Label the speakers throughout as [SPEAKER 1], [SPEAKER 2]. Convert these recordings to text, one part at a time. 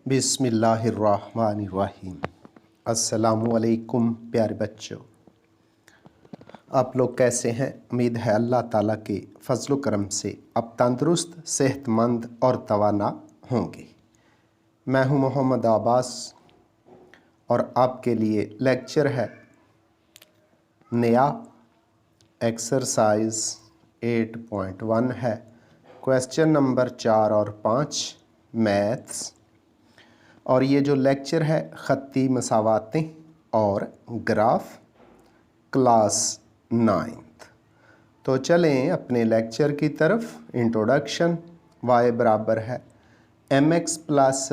[SPEAKER 1] बिस्मिल्लाहिर्रहमानिर्रहीम। अस्सलामुअलैकुम प्यारे बच्चों, आप लोग कैसे हैं? उम्मीद है अल्लाह ताला के फजल करम से आप तंदुरुस्त, सेहतमंद और तवाना होंगे। मैं हूं मोहम्मद अब्बास और आपके लिए लेक्चर है नया एक्सरसाइज 8.1 है। क्वेश्चन नंबर 4 और 5 मैथ्स। और ये जो लेक्चर है ख़त्ती मसावातें और ग्राफ क्लास 9th। तो चलें अपने लेक्चर की तरफ। इंट्रोडक्शन। y बराबर है mx plus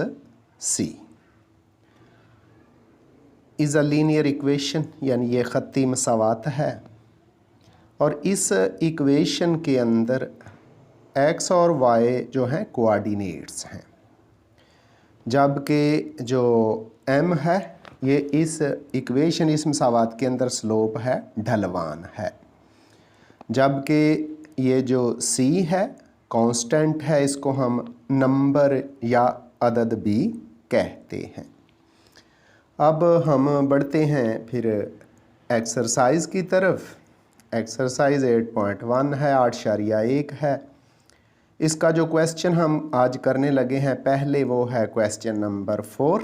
[SPEAKER 1] C is a linear equation, यानी ये ख़त्ती मसावात है। और इस इक्वेशन के अंदर x और y जो हैं कोऑर्डिनेट्स हैं, जबकि जो m है ये इस इक्वेशन, इस मसावात के अंदर स्लोप है, ढलवान है। जबकि ये जो c है कांस्टेंट है, इसको हम नंबर या अदद भी कहते हैं। अब हम बढ़ते हैं फिर एक्सरसाइज की तरफ। एक्सरसाइज 8.1 है, 8.1 है। इसका जो क्वेश्चन हम आज करने लगे हैं पहले, वो है क्वेश्चन नंबर 4।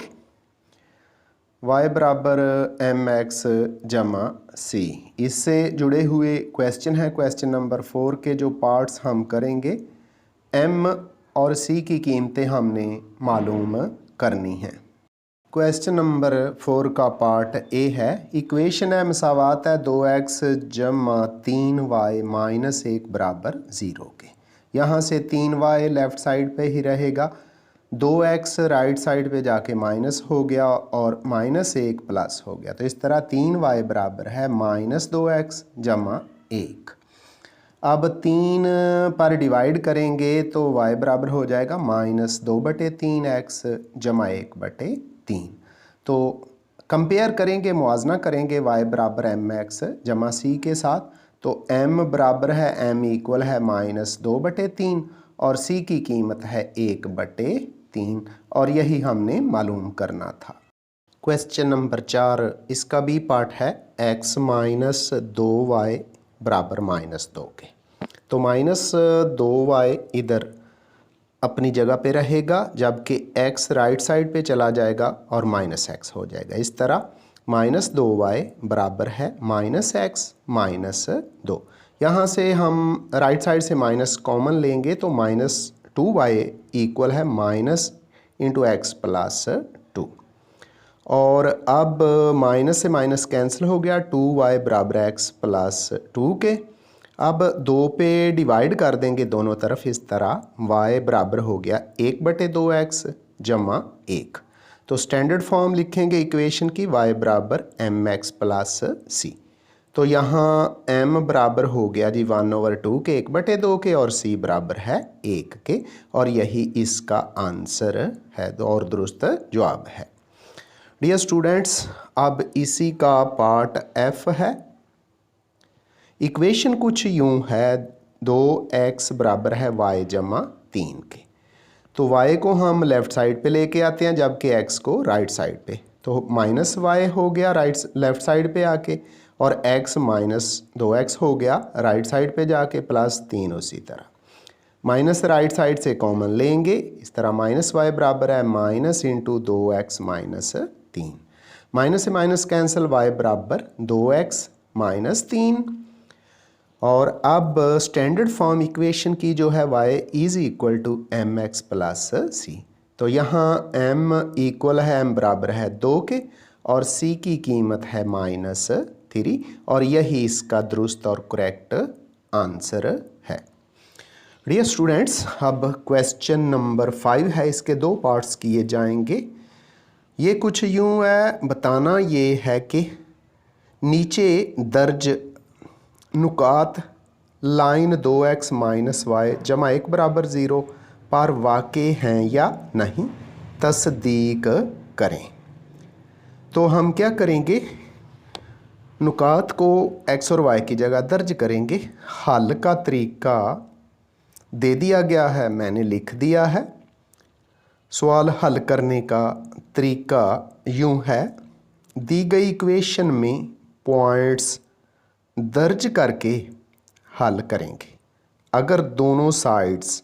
[SPEAKER 1] y बराबर mx जमा c, इससे जुड़े हुए क्वेश्चन है। क्वेश्चन नंबर 4 के जो पार्ट्स हम करेंगे, m और c की कीमतें हमने मालूम करनी हैं। क्वेश्चन नंबर 4 का पार्ट ए है। इक्वेशन है, मसावात है 2x जमा 3y माइनस 1 बराबर 0 के। यहाँ से 3y लेफ़्ट साइड पे ही रहेगा, 2x राइट साइड पे जाके माइनस हो गया और माइनस 1 प्लस हो गया। तो इस तरह 3y बराबर है माइनस 2x जमा 1। अब 3 पर डिवाइड करेंगे तो y बराबर हो जाएगा माइनस 2/3x जमा 1/3। तो कंपेयर करेंगे, मुआजना करेंगे y बराबर mx जमा c के साथ। तो m बराबर है, m इक्वल है माइनस 2/3 और c की कीमत है 1/3, और यही हमने मालूम करना था। क्वेश्चन नंबर 4, इसका बी पार्ट है x माइनस 2y बराबर माइनस 2 के। तो माइनस 2y इधर अपनी जगह पे रहेगा, जबकि x राइट साइड पे चला जाएगा और माइनस x हो जाएगा। इस तरह माइनस 2y बराबर है माइनस x माइनस 2। यहाँ से हम राइट साइड से माइनस कॉमन लेंगे तो माइनस 2y इक्वल है माइनस इंटू एक्स प्लस 2। और अब माइनस से माइनस कैंसिल हो गया, 2y बराबर x प्लस 2 के। अब 2 पे डिवाइड कर देंगे दोनों तरफ, इस तरह y बराबर हो गया 1/2x जमा 1। तो स्टैंडर्ड फॉर्म लिखेंगे इक्वेशन की, y बराबर mx प्लस c। तो यहाँ m बराबर हो गया जी 1/2 के, 1/2 के, और c बराबर है 1 के, और यही इसका आंसर है और दुरुस्त जवाब है। डियर स्टूडेंट्स, अब इसी का पार्ट f है। इक्वेशन कुछ यूँ है, 2x बराबर है y जमा 3 के। तो y को हम लेफ़्ट साइड पे लेके आते हैं, जबकि x को राइट साइड पे। तो माइनस y हो गया लेफ़्ट साइड पे आके, और x माइनस 2x हो गया राइट साइड पे जाके, प्लस 3 उसी तरह। माइनस राइट साइड से कॉमन लेंगे, इस तरह माइनस y बराबर है minus into 2x minus 3। Minus से माइनस कैंसिल, y बराबर 2x माइनस 3। और अब स्टैंडर्ड फॉर्म इक्वेशन की जो है y is equal to M X plus C. तो यहाँ m इक्वल है, m बराबर है 2 के, और c की कीमत है माइनस 3, और यही इसका दुरुस्त और करेक्ट आंसर है। डियर स्टूडेंट्स, अब क्वेश्चन नंबर 5 है, इसके 2 पार्ट्स किए जाएंगे। ये कुछ यूँ है, बताना ये है कि नीचे दर्ज नुकात लाइन 2x माइनस वाई जमा 1 बराबर 0 पर वाक़े हैं या नहीं, तस्दीक करें। तो हम क्या करेंगे, नुकात को x और y की जगह दर्ज करेंगे। हल का तरीका दे दिया गया है, मैंने लिख दिया है। सवाल हल करने का तरीका यूं है, दी गई इक्वेशन में पॉइंट्स दर्ज करके हल करेंगे। अगर दोनों साइड्स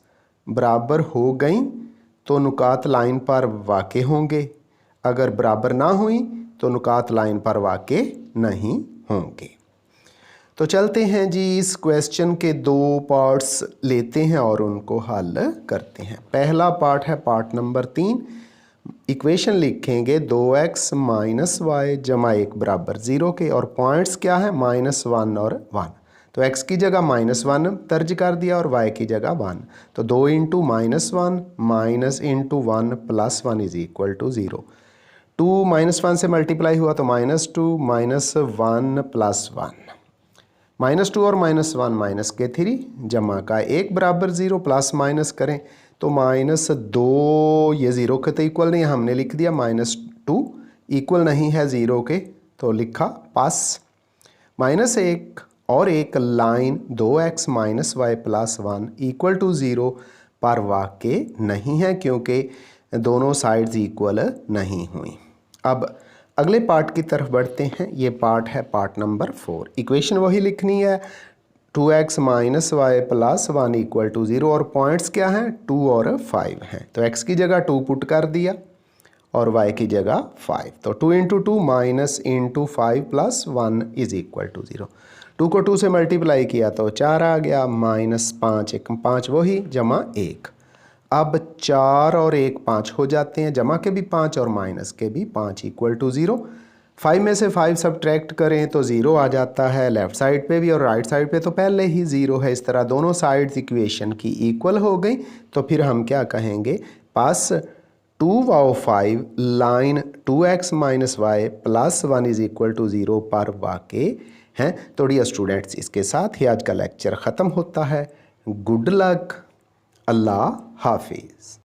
[SPEAKER 1] बराबर हो गई तो नुकात लाइन पर वाक़े होंगे, अगर बराबर ना हुई तो नुकात लाइन पर वाक़े नहीं होंगे। तो चलते हैं जी, इस क्वेश्चन के दो पार्ट्स लेते हैं और उनको हल करते हैं। पहला पार्ट है पार्ट नंबर 3। इक्वेशन लिखेंगे 2x माइनस वाई जमा 1 बराबर 0 के, और पॉइंट्स क्या है -1 और 1। तो x की जगह -1 दर्ज कर दिया और y की जगह 1। तो 2 into -1 minus into 1 plus 1 is equal to 0। 2 -1 से मल्टीप्लाई हुआ तो -2 -1 प्लस 1, -2 और -1 माइनस के 3 जमा का 1 बराबर 0, प्लस माइनस करें तो -2, ये 0 के तो इक्वल नहीं, हमने लिख दिया -2 इक्वल नहीं है 0 के, तो लिखा पास। -1 और एक line 2x minus Y plus 1 equal to 0 पर वाक़े नहीं है, क्योंकि दोनों साइड्स इक्वल नहीं हुई। अब अगले पार्ट की तरफ बढ़ते हैं। ये पार्ट है पार्ट नंबर 4। इक्वेशन वही लिखनी है, 2x minus Y plus 1 equal to 0, और पॉइंट्स क्या हैं 2 और 5 हैं। तो x की जगह 2 पुट कर दिया और y की जगह 5। तो 2 into 2 minus into 5 plus 1 is equal to 0। 2 को 2 से मल्टीप्लाई किया तो 4 आ गया, -5 1 5 वही जमा 1। अब 4 और 1 5 हो जाते हैं, जमा के भी 5 और माइनस के भी 5 इक्वल टू 0। 5 में से 5 सब्ट्रैक्ट करें तो 0 आ जाता है, लेफ़्ट साइड पे भी और राइट साइड पे तो पहले ही 0 है। इस तरह दोनों साइड्स इक्वेशन की इक्वल हो गई। तो फिर हम क्या कहेंगे, पास 2 और 5 line 2x minus Y plus 1 is equal to 0 पर वाक़े हैं। तो डियर स्टूडेंट्स, इसके साथ ही आज का लेक्चर ख़त्म होता है। गुड लक, अल्लाह हाफिज़।